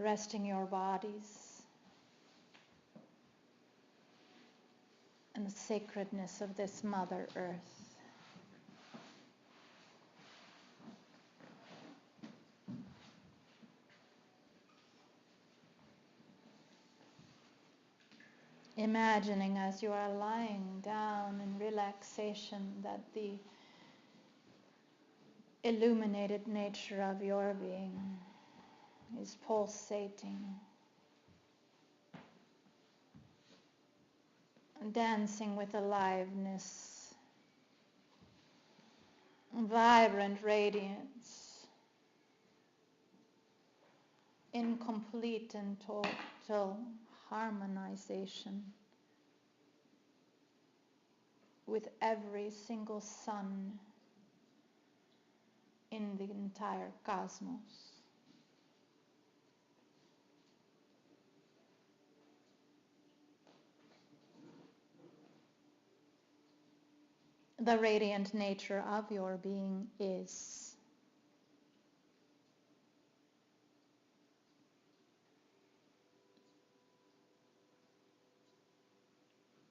resting your bodies in the sacredness of this Mother Earth. Imagining as you are lying down in relaxation that the illuminated nature of your being is pulsating, dancing with aliveness, vibrant radiance, in complete and total harmonization with every single sun in the entire cosmos. The radiant nature of your being is.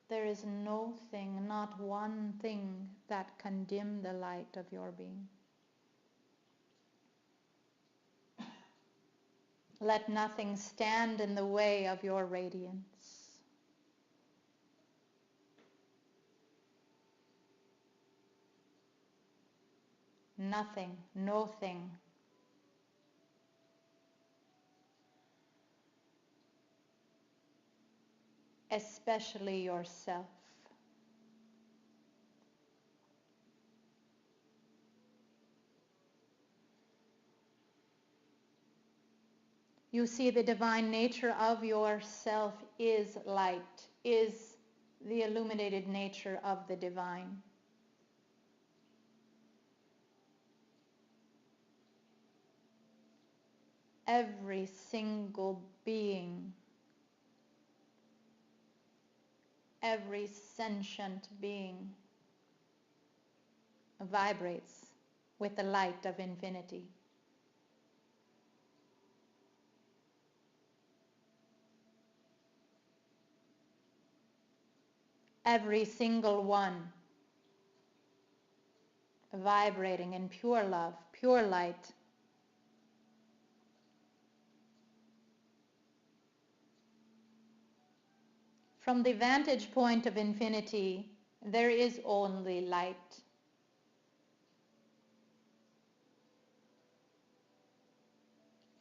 There is no thing, not one thing, that can dim the light of your being. Let nothing stand in the way of your radiance. Nothing, no thing. Especially yourself. You see, the divine nature of yourself is light, is the illuminated nature of the divine. Every single being, every sentient being vibrates with the light of infinity. Every single one vibrating in pure love, pure light. From the vantage point of infinity, there is only light.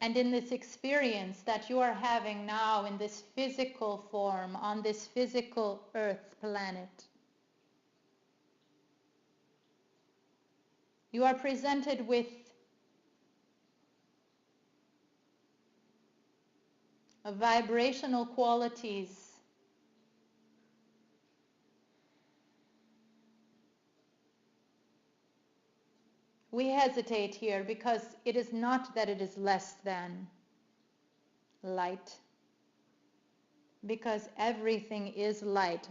And in this experience that you are having now in this physical form, on this physical earth planet, you are presented with vibrational qualities we hesitate here because it is not that it is less than light, because everything is light.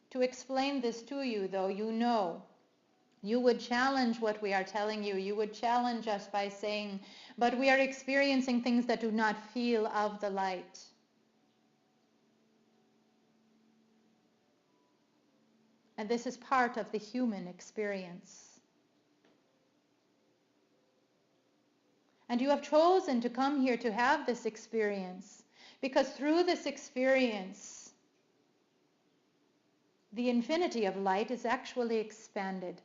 To explain this to you, though, you would challenge what we are telling you. You would challenge us by saying, but we are experiencing things that do not feel of the light. And this is part of the human experience. And you have chosen to come here to have this experience, because through this experience, the infinity of light is actually expanded.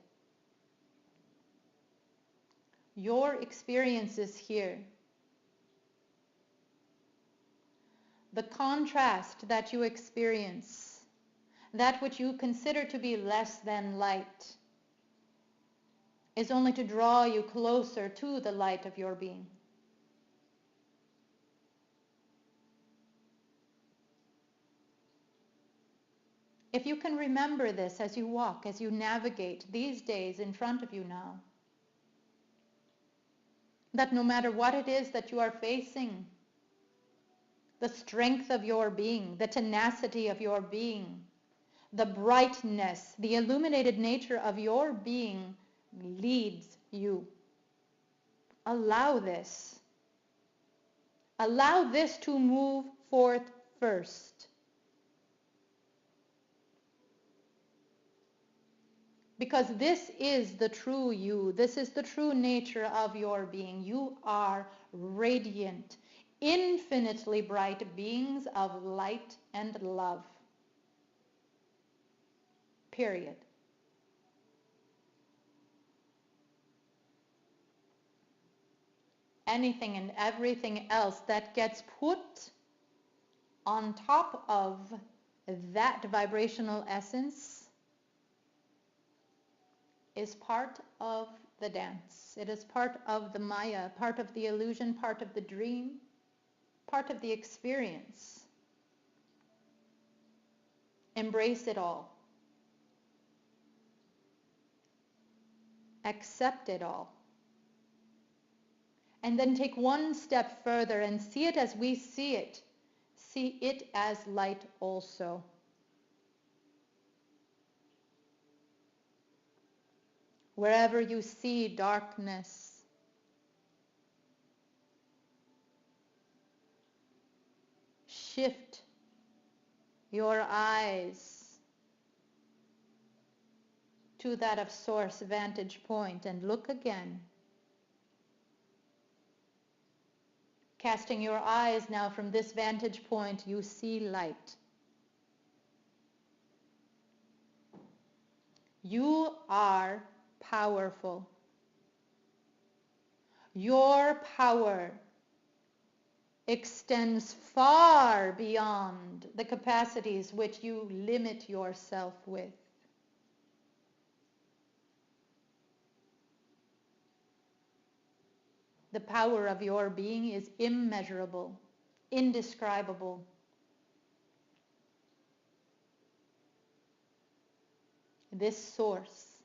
Your experiences here, the contrast that you experience, that which you consider to be less than light, is only to draw you closer to the light of your being. If you can remember this as you walk, as you navigate these days in front of you now, that no matter what it is that you are facing, the strength of your being, the tenacity of your being, the brightness, the illuminated nature of your being leads you. Allow this. Allow this to move forth first. Because this is the true you. This is the true nature of your being. You are radiant, infinitely bright beings of light and love. Period. Anything and everything else that gets put on top of that vibrational essence is part of the dance. It is part of the Maya, part of the illusion, part of the dream, part of the experience. Embrace it all. Accept it all. And then take one step further and see it as we see it. See it as light also. Wherever you see darkness, shift your eyes to that of source vantage point and look again. Casting your eyes now from this vantage point, you see light. You are powerful. Your power extends far beyond the capacities which you limit yourself with. The power of your being is immeasurable, indescribable. This source,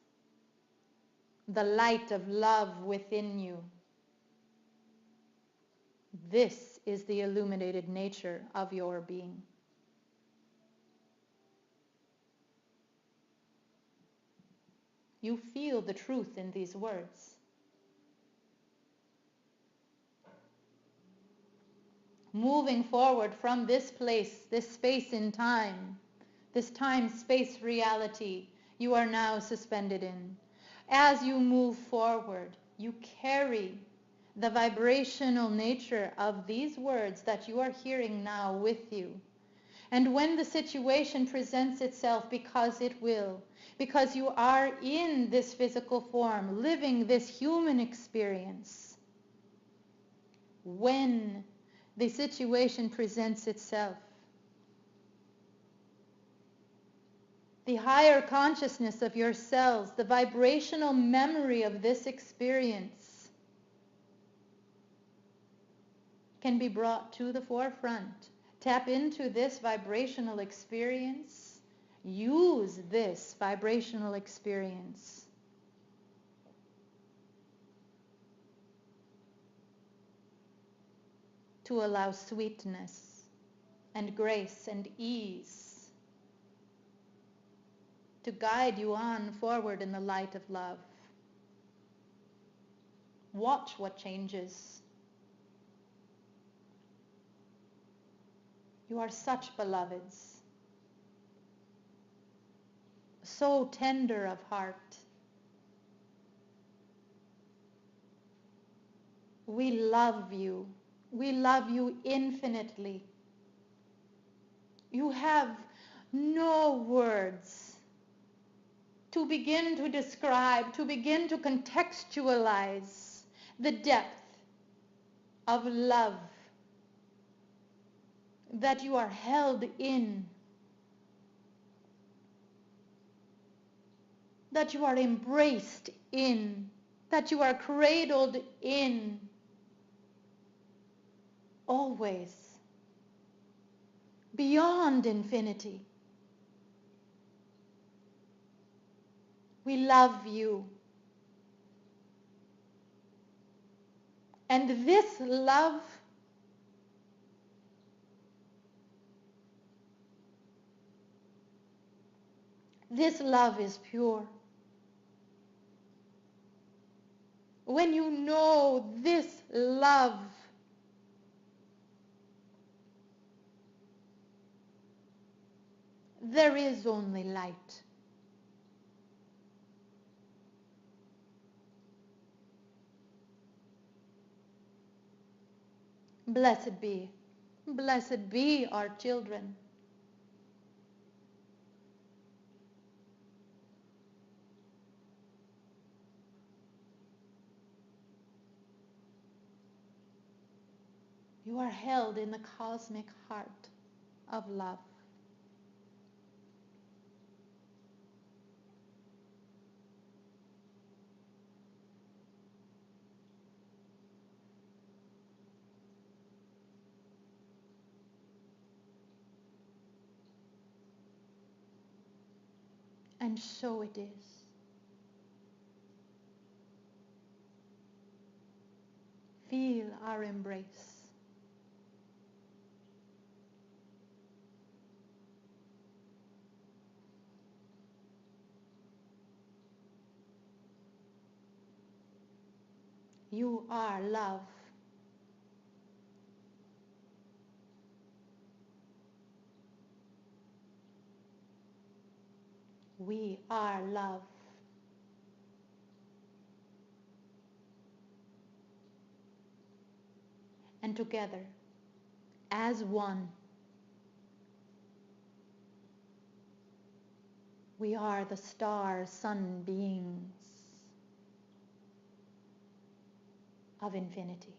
the light of love within you, this is the illuminated nature of your being. You feel the truth in these words. Moving forward from this place, this space in time, this time-space reality you are now suspended in. As you move forward, you carry the vibrational nature of these words that you are hearing now with you. And when the situation presents itself, because it will, because you are in this physical form, living this human experience, when the situation presents itself, the higher consciousness of your cells, the vibrational memory of this experience can be brought to the forefront. Tap into this vibrational experience. Use this vibrational experience to allow sweetness and grace and ease to guide you on forward in the light of love. Watch what changes. You are such beloveds, so tender of heart. We love you. We love you infinitely. You have no words to begin to describe, to begin to contextualize the depth of love that you are held in, that you are embraced in, that you are cradled in, always, beyond infinity. We love you. And this love is pure. When you know this love, There is only light. Blessed be our children. You are held in the cosmic heart of love. And so it is. Feel our embrace. You are love. We are love. And together, as one, we are the star sun beings of infinity.